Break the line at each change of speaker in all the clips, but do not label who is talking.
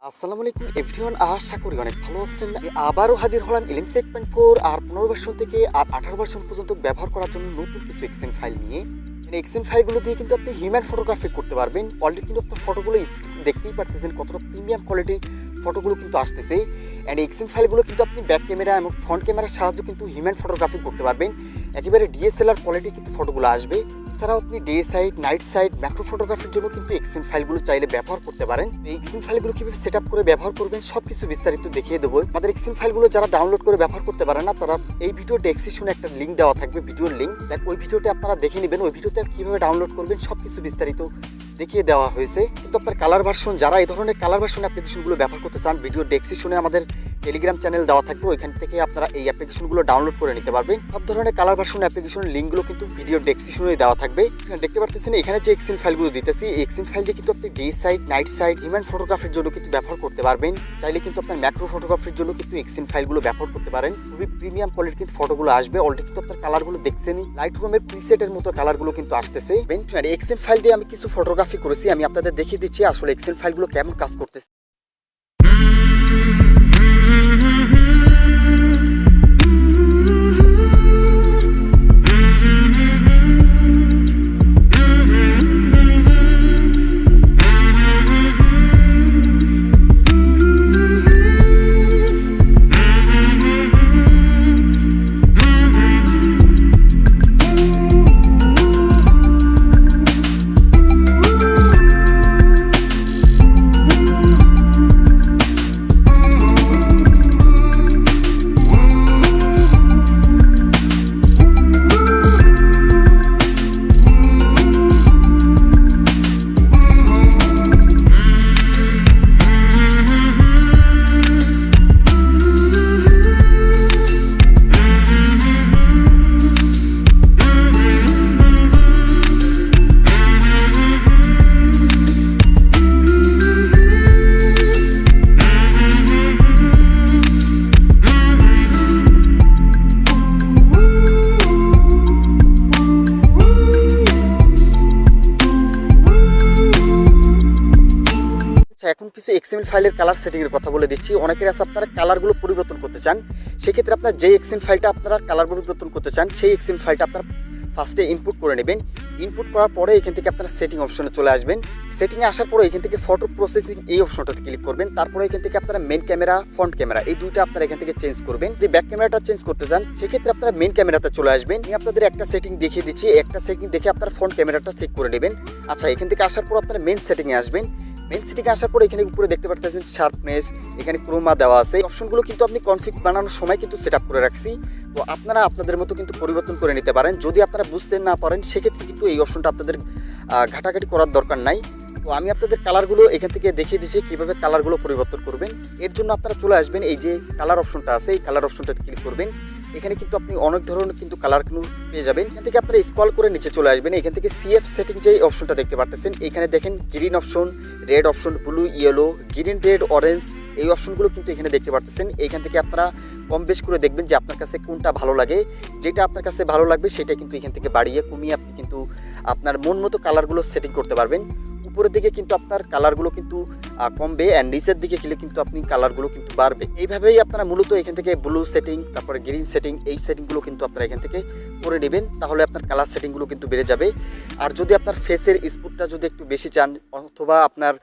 আসসালামু আলাইকুম এভরিওয়ান, আশা করি অনেক ভালো আছেন। আমি আবারও হাজির হলাম এলিম 6.4 আর 15 ভার্সন থেকে আর 18 ভার্সন পর্যন্ত ব্যবহার করার জন্য নতুন কিছু এক্সেন ফাইল নিয়ে। এক্সেন ফাইলগুলো দিয়ে কিন্তু আপনি হিউম্যান ফটোগ্রাফি করতে পারবেন। অলরেডি কিন্তু আপনার ফটোগুলো দেখতেই পারতেছেন কতটা প্রিমিয়াম কোয়ালিটির ফটোগুলো কিন্তু আসতেছে। অ্যান্ড এক্সেন ফাইলগুলো কিন্তু আপনি ব্যাক ক্যামেরা এবং ফ্রন্ট ক্যামেরার সাহায্যে কিন্তু হিউম্যান ফটোগ্রাফি করতে পারবেন। একেবারে ডিএসএলআর কোয়ালিটি কিন্তু ফটোগুলো আসবে। এছাড়াও আপনি day side, night side, macro ফটোগ্রাফির জন্য কিন্তু এক্সেন ফাইলগুলো চাইলে ব্যবহার করতে পারেন। এই এক্সেন ফাইলগুলো কিভাবে সেট আপ করে ব্যবহার করবেন সব কিছু বিস্তারিত দেখিয়ে দেবো। আমাদের এক্সেন ফাইলগুলো যারা ডাউনলোড করে ব্যবহার করতে পারেন না, তারা এই ভিডিও ডেসক্রিপশনে একটা লিঙ্ক দেওয়া থাকবে, ভিডিওর লিঙ্ক। ওই ভিডিওতে আপনারা দেখে নেবেন। ওই ভিডিওতে কিভাবে ডাউনলোড করবেন সব কিছু বিস্তারিত দেখিয়ে দেওয়া হয়েছে। কিন্তু আপনার কালার ভার্সন, যারা এই ধরনের কালার ভার্সন অ্যাপ্লিকেশনগুলো ব্যবহার করতে চান, ভিডিও ডেসক্রিপশনে আমাদের টেলিগ্রাম চ্যানেল দেওয়া থাকবে, ওইখান থেকে আপনারা এই অ্যাপ্লিকেশনগুলো ডাউনলোড করে নিতে পারবেন। সব ধরনের কালার ভার্সন অ্যাপ্লিকেশনের লিঙ্কগুলো কিন্তু ভিডিও ডেসক্রিপশনে দেওয়া থাকবে। দেখতে পারতেছেন এখানে যে এক্সেন ফাইলগুলো দিতেছি, এই এক্সেন ফাইল দিয়ে কিন্তু আপনি day side, night side, human ফটোগ্রাফির জন্য কিন্তু ব্যবহার করতে পারবেন। চাইলে কিন্তু আপনার ম্যাক্রো ফটোগ্রাফির জন্য কিন্তু এক্সেন ফাইলগুলো ব্যবহার করতে পারেন। খুবই প্রিমিয়াম কোয়ালিটির কিন্তু ফটোগুলো আসবে। অলরেডি কিন্তু আপনার কালারগুলো দেখছেনই, লাইট রুমের প্রিসেটের মতো কালারগুলো কিন্তু আসতেছে। এক্সেন ফাইল দিয়ে আমি কিছু ফটোগ্রাফি করেছি, আমি আপনাদের দেখিয়ে দিচ্ছি আসলে এক্সেল ফাইলগুলো কেমন কাজ করতেছে। এখন কিছু এক্সএমএল ফাইলের কালার সেটিং এর কথা বলে দিচ্ছি। অনেকের আছে আপনারা কালারগুলো পরিবর্তন করতে চান, সেক্ষেত্রে আপনার যে এক্সএমএল ফাইলটা আপনারা কালার পরিবর্তন করতে চান, সেই এক্সএমএল ফাইলটা আপনারা ফার্স্টে ইনপুট করে নেবেন। ইনপুট করার পরে এখান থেকে আপনারা সেটিং অপশনে চলে আসবেন। সেটিংয়ে আসার পরে এখান থেকে ফটো প্রসেসিং এই অপশনটাতে ক্লিক করবেন। তারপরে এখান থেকে আপনারা মেন ক্যামেরা, ফ্রন্ট ক্যামেরা এই দুইটা আপনারা এখান থেকে চেঞ্জ করবেন। যদি ব্যাক ক্যামেরাটা চেঞ্জ করতে চান, সেক্ষেত্রে আপনারা মেন ক্যামেরাতে চলে আসবেন। আমি আপনাদের একটা সেটিং দেখিয়ে দিচ্ছি, একটা সেটিং দেখে আপনারা ফ্রন্ট ক্যামেরাটা চেক করে নেবেন। আচ্ছা, এখান থেকে আসার পর আপনারা মেন সেটিংয়ে আসবেন। মেন সেটিংয়ে আসার পরে এখানে উপরে দেখতে পাচ্ছেন শার্পনেস, এখানে ক্রোমা দেওয়া আছে। অপশনগুলো কিন্তু আপনি কনফিগ বানানোর সময় কিন্তু সেট আপ করে রাখছি, তো আপনারা আপনাদের মতো কিন্তু পরিবর্তন করে নিতে পারেন। যদি আপনারা বুঝতে না পারেন, সেক্ষেত্রে কিন্তু এই অপশনটা আপনাদের ঘাটাঘাটি করার দরকার নাই। তো আমি আপনাদের কালারগুলো এখান থেকে দেখিয়ে দিচ্ছি কীভাবে কালারগুলো পরিবর্তন করবেন। এর জন্য আপনারা চলে আসবেন, এই যে কালার অপশনটা আছে, এই কালার অপশনটাতে ক্লিক করবেন। এখানে কিন্তু আপনি অনেক ধরনের কিন্তু কালার পেয়ে যাবেন। এখান থেকে আপনারা স্ক্রল করে নিচে চলে আসবেন। এখান থেকে সিএফ সেটিং যে অপশনটা দেখতে পাচ্ছেন, এখানে দেখেন green option, red option, blue, yellow, green, red, orange এই অপশনগুলো কিন্তু এখানে দেখতে পাচ্ছেন। এইখান থেকে আপনারা কম বেশ করে দেখবেন যে আপনার কাছে কোনটা ভালো লাগে। যেটা আপনার কাছে ভালো লাগবে সেটা কিন্তু এখান থেকে বাড়িয়ে কমিয়ে আপনি কিন্তু আপনার মন মতো কালারগুলো সেটিং করতে পারবেন। উপরের দিকে কিন্তু আপনার কালারগুলো কিন্তু কমবে, অ্যান্ড নিচের দিকে গেলে কিন্তু আপনি কালারগুলো কিন্তু বাড়বে। এইভাবেই আপনারা মূলত এখান থেকে ব্লু সেটিং, তারপরে গ্রিন সেটিং, এই সেটিংগুলো কিন্তু আপনারা এখান থেকে করে নেবেন। তাহলে আপনার কালার সেটিংগুলো কিন্তু বেড়ে যাবে। আর যদি আপনার ফেসের স্পুটটা যদি একটু বেশি চান, অথবা আপনার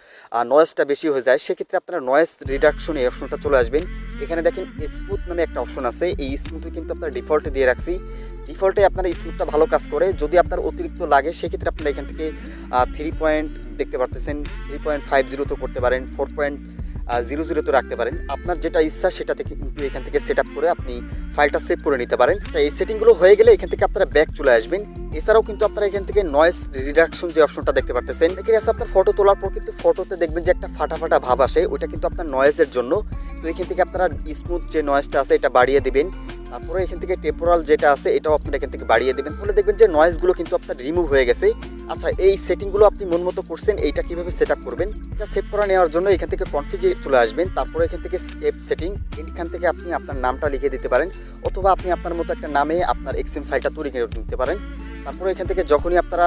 নয়েজটা বেশি হয়ে যায়, সেক্ষেত্রে আপনারা নয়েজ রিডাকশন এই অপশনটা চলে আসবেন। এখানে দেখেন স্মুথ নামে একটা অপশন আছে, এই স্মুথে কিন্তু আপনার ডিফল্টে দিয়ে রাখছি। ডিফল্টে আপনার স্মুথটা ভালো কাজ করে। যদি আপনার অতিরিক্ত লাগে, সেক্ষেত্রে আপনারা এখান থেকে 3 পয়েন্ট দেখতে পারতেছেন, 3.50 তো করতে পারেন, 4.00 তো রাখতে পারেন। আপনার যেটা ইচ্ছা সেটা থেকে কিন্তু এখান থেকে সেট আপ করে আপনি ফাইলটা সেভ করে নিতে পারেন। এই সেটিংগুলো হয়ে গেলে এখান থেকে আপনারা ব্যাক চলে আসবেন। এছাড়াও কিন্তু আপনারা এখান থেকে নয়েজ রিডাকশন যে অপশনটা দেখতে পারতেছেন, এখানে আছে আপনার ফটো তোলার পর কিন্তু ফটোতে দেখবেন যে একটা ফাটা ফাটা ভাব আসে, ওইটা কিন্তু আপনার নয়েজের জন্য। তো এখান থেকে আপনারা স্মুথ যে নয়েজটা আছে এটা বাড়িয়ে দিবেন। তারপরে এখান থেকে টেম্পোরাল যেটা আছে এটাও আপনারা এখান থেকে বাড়িয়ে দেবেন। তাহলে দেখবেন যে নয়েজগুলো কিন্তু আপনার রিমুভ হয়ে গেছে। আচ্ছা, এই সেটিংগুলো আপনি মন মতো করছেন, এইটা কীভাবে সেট আপ করবেন, এটা সেভ করা নেওয়ার জন্য এখান থেকে কনফিগে চলে আসবেন। তারপরে এখান থেকে সেভ সেটিং, এখান থেকে আপনি আপনার নামটা লিখে দিতে পারেন, অথবা আপনি আপনার মতো একটা নামে আপনার এক্সএম ফাইলটা তৈরি করে নিতে পারেন। তারপরে এখান থেকে যখনই আপনারা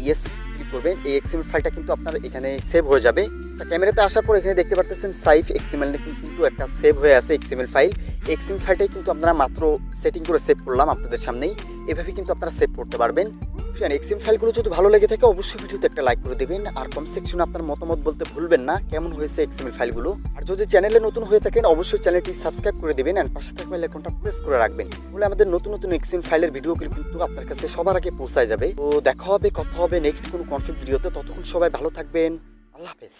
ইয়েস ক্লিক করবেন এই এক্সএমএল ফাইলটা কিন্তু আপনার এখানে সেভ হয়ে যাবে। আচ্ছা, ক্যামেরাতে আসার পর এখানে দেখতে পারতেছেন সাইফ এক্সএমএল কিন্তু একটা সেভ হয়ে আছে এক্সএমএল ফাইল। এক্সএমএল ফাইলটাই কিন্তু আপনারা মাত্র সেটিং করে সেভ করলাম আপনাদের সামনেই। এভাবে কিন্তু আপনারা সেভ করতে পারবেন। এক্সএমএল ফাইলগুলো যদি ভালো লেগে থাকে অবশ্যই ভিডিওতে একটা লাইক করে দেবেন, আর কমেন্ট সেকশনে আপনার মতামত বলতে ভুলবেন না কেমন হয়েছে এক্সএমএল ফাইলগুলো। আর যদি চ্যানেলে নতুন হয়ে থাকেন অবশ্যই চ্যানেলটি সাবস্ক্রাইব করে দেবেন এন্ড পাশে থাকা বেল আইকনটা প্রেস করে রাখবেন, তাহলে আমাদের নতুন নতুন এক্সএমএল ফাইলের ভিডিওগুলো কিন্তু আপনার কাছে সবার আগে পৌঁছায় যাবে। তো দেখা হবে, কথা হবে নেক্সট কোনো কনফিগ ভিডিওতে। ততক্ষণ সবাই ভালো থাকবেন, আল্লাহ হাফেজ।